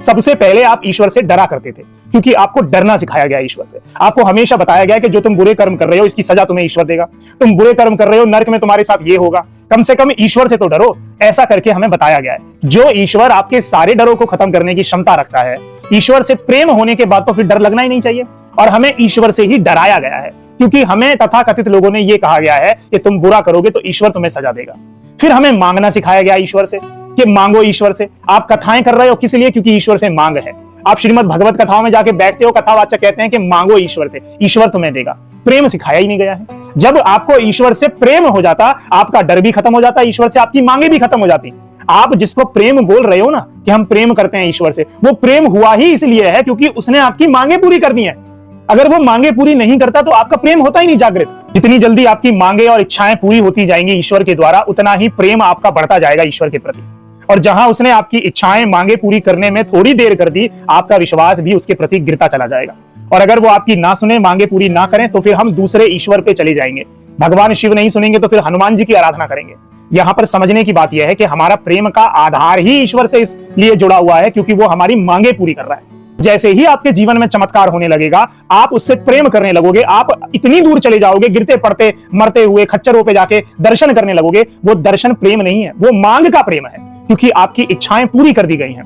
सबसे पहले आप ईश्वर से डरा करते थे, क्योंकि आपको डरना सिखाया गया ईश्वर से। आपको हमेशा बताया गया कि जो तुम बुरे कर्म कर रहे हो इसकी सजा तुम्हें ईश्वर देगा, तुम बुरे कर्म कर रहे हो नरक में तुम्हारे साथ ये होगा, कम से कम ईश्वर से तो डरो। ऐसा करके हमें बताया गया है। जो ईश्वर आपके सारे डरों को खत्म करने की क्षमता रखता है, ईश्वर से प्रेम होने के बाद तो फिर डर लगना ही नहीं चाहिए। और हमें ईश्वर से ही डराया गया है, क्योंकि हमें तथाकथित लोगों ने यह कहा गया है कि तुम बुरा करोगे तो ईश्वर तुम्हें सजा देगा। फिर हमें मांगना सिखाया गया ईश्वर से कि मांगो ईश्वर से। आप कथाएं कर रहे हो किस लिए? क्योंकि ईश्वर से मांग है। आप श्रीमद् भगवत कथाओं में जाके बैठते हो, कथावाचक कहते हैं कि मांगो ईश्वर से, ईश्वर तुम्हें देगा। प्रेम सिखाया ही नहीं गया है। जब आपको ईश्वर से प्रेम हो जाता, आपका डर भी खत्म हो जाता, ईश्वर से आपकी मांगे भी खत्म हो जाती। आप जिसको प्रेम बोल रहे हो ना कि हम प्रेम करते हैं ईश्वर से, वो प्रेम हुआ ही इसलिए है क्योंकि उसने आपकी मांगे पूरी कर दी है। अगर वो मांगे पूरी नहीं करता तो आपका प्रेम होता ही नहीं जागृत। जितनी जल्दी आपकी मांगे और इच्छाएं पूरी होती जाएंगी ईश्वर के द्वारा, उतना ही प्रेम आपका बढ़ता जाएगा ईश्वर के प्रति। और जहां उसने आपकी इच्छाएं मांगे पूरी करने में थोड़ी देर कर दी, आपका विश्वास भी उसके प्रति गिरता चला जाएगा। और अगर वो आपकी ना सुने, मांगे पूरी ना करें, तो फिर हम दूसरे ईश्वर पे चले जाएंगे। भगवान शिव नहीं सुनेंगे तो फिर हनुमान जी की आराधना करेंगे। यहां पर समझने की बात यह है कि हमारा प्रेम का आधार ही ईश्वर से इसलिए जुड़ा हुआ है क्योंकि वो हमारी मांगे पूरी कर रहा है। जैसे ही आपके जीवन में चमत्कार होने लगेगा, आप उससे प्रेम करने लगोगे, आप इतनी दूर चले जाओगे, गिरते पड़ते मरते हुए खच्चरों पे जाके दर्शन करने लगोगे। वो दर्शन प्रेम नहीं है, वो मांग का प्रेम है, क्योंकि आपकी इच्छाएं पूरी कर दी गई हैं।